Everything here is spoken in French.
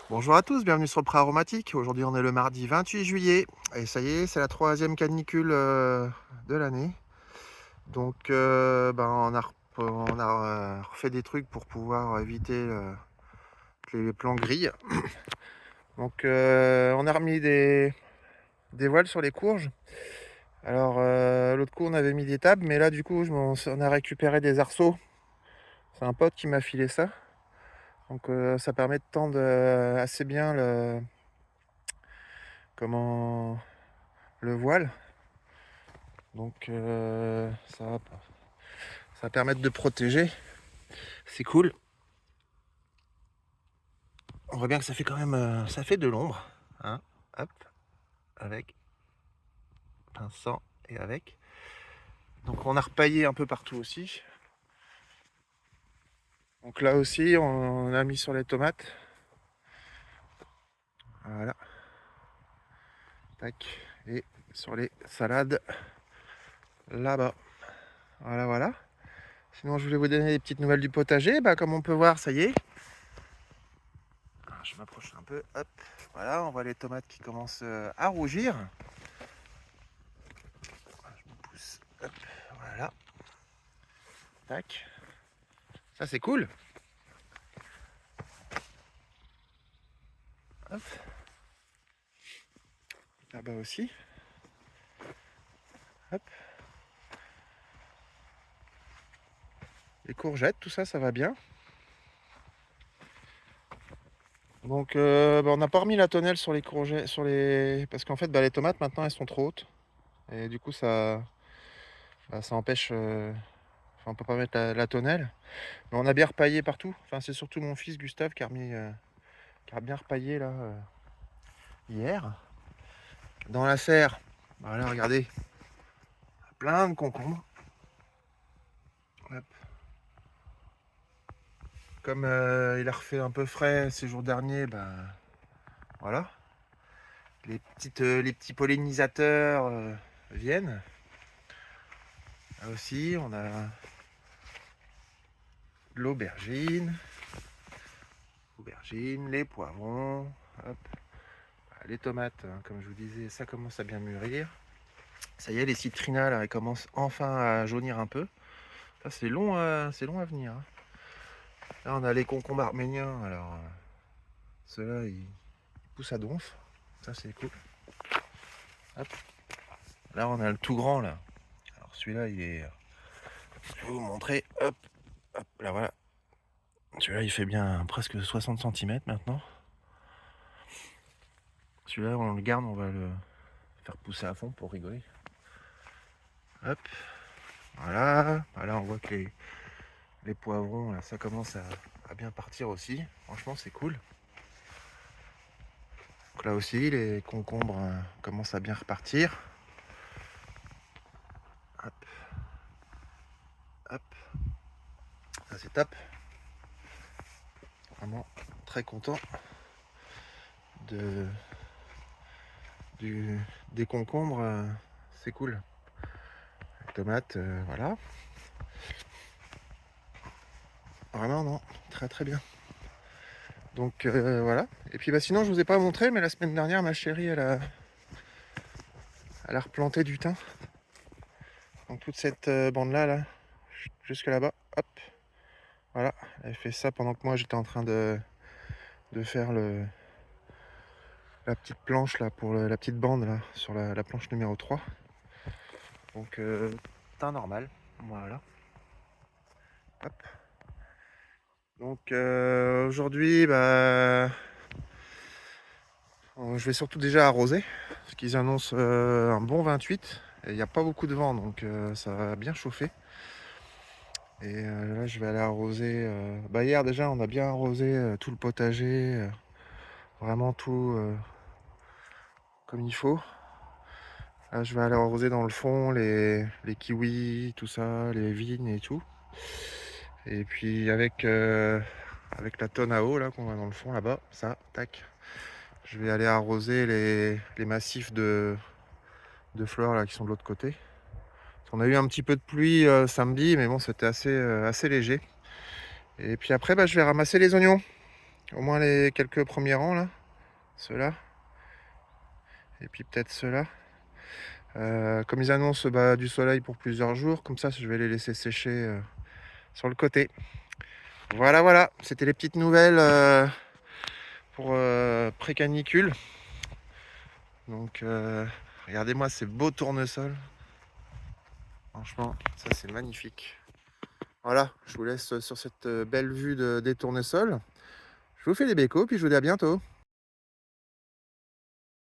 Bonjour à tous, bienvenue sur le Pré Aromatique. Aujourd'hui, on est le mardi 28 juillet et ça y est, c'est la troisième canicule de l'année. Donc, on a refait des trucs pour pouvoir éviter que les plants grillent. Donc, on a remis des voiles sur les courges. Alors, l'autre coup, on avait mis des tables, mais là, du coup, on a récupéré des arceaux. C'est un pote qui m'a filé ça. Donc, ça permet de tendre assez bien comment, le voile. Donc ça va permettre de protéger. C'est cool. On voit bien que ça fait quand même ça fait de l'ombre. Hein. Hop, avec pinçant et avec. Donc on a repaillé un peu partout aussi. Donc là aussi on a mis sur les tomates. Voilà. Tac. Et sur les salades là-bas. Voilà, voilà. Sinon je voulais vous donner des petites nouvelles du potager. Bah, comme on peut voir, ça y est. Alors, je m'approche un peu. Hop. Voilà, on voit les tomates qui commencent à rougir. Je me pousse. Hop. Voilà. Tac. Ça c'est cool. Hop. Là-bas aussi. Hop. Les courgettes, tout ça, ça va bien. Donc on n'a pas remis la tonnelle sur les courgettes, parce qu'en fait les tomates maintenant elles sont trop hautes. Et du coup ça empêche. Enfin, on peut pas mettre la tonnelle. Mais on a bien repaillé partout. Enfin c'est surtout mon fils Gustave qui a bien repaillé là hier. Dans la serre. Voilà, regardez. Plein de concombres. Hop. Comme il a refait un peu frais ces jours derniers, voilà. Les petits pollinisateurs viennent. Là aussi, on a de l'aubergine, les poivrons, hop. Les tomates, hein, comme je vous disais, ça commence à bien mûrir. Ça y est, les citrinas, là, elles commencent enfin à jaunir un peu. Ça, c'est long à venir. Hein. Là, on a les concombres arméniens. Alors, ceux-là, ils poussent à donf. Ça, c'est cool. Hop. Là, on a le tout grand, là. Alors, celui-là, il est... Je vais vous montrer. Hop, hop, là, voilà. Celui-là, il fait bien presque 60 cm maintenant. Celui-là, on le garde, on va le faire pousser à fond pour rigoler. Hop, voilà. Voilà, on voit que les poivrons, là, ça commence à bien partir aussi. Franchement, c'est cool. Donc là aussi, les concombres commencent à bien repartir. Hop, hop. Ça, c'est top. Vraiment très content de, des concombres. C'est cool. Les tomates, voilà. Vraiment, non, très très bien. Donc voilà. Et puis sinon, je vous ai pas montré, mais la semaine dernière, ma chérie, elle a replanté du thym. Donc toute cette bande-là, là, jusque là-bas, hop. Voilà, elle fait ça pendant que moi j'étais en train de faire la petite planche là pour la petite bande là sur la planche numéro 3. Donc thym normal, voilà. Hop. Donc aujourd'hui, je vais surtout déjà arroser, parce qu'ils annoncent un bon 28, et il n'y a pas beaucoup de vent, donc ça va bien chauffer. Et là, je vais aller arroser. Hier déjà, on a bien arrosé tout le potager, vraiment tout comme il faut. Là, je vais aller arroser dans le fond les kiwis, tout ça, les vignes et tout. Et puis avec la tonne à eau là qu'on voit dans le fond là-bas, ça, tac. Je vais aller arroser les massifs de fleurs là qui sont de l'autre côté. On a eu un petit peu de pluie samedi, mais bon, c'était assez léger. Et puis après, je vais ramasser les oignons. Au moins les quelques premiers rangs là, ceux-là. Et puis peut-être ceux-là. Comme ils annoncent du soleil pour plusieurs jours, comme ça je vais les laisser sécher sur le côté. Voilà, voilà, c'était les petites nouvelles pour pré-canicule. Donc regardez-moi ces beaux tournesols. Franchement, ça c'est magnifique. Voilà, je vous laisse sur cette belle vue des tournesols. Je vous fais des bécos, puis je vous dis à bientôt.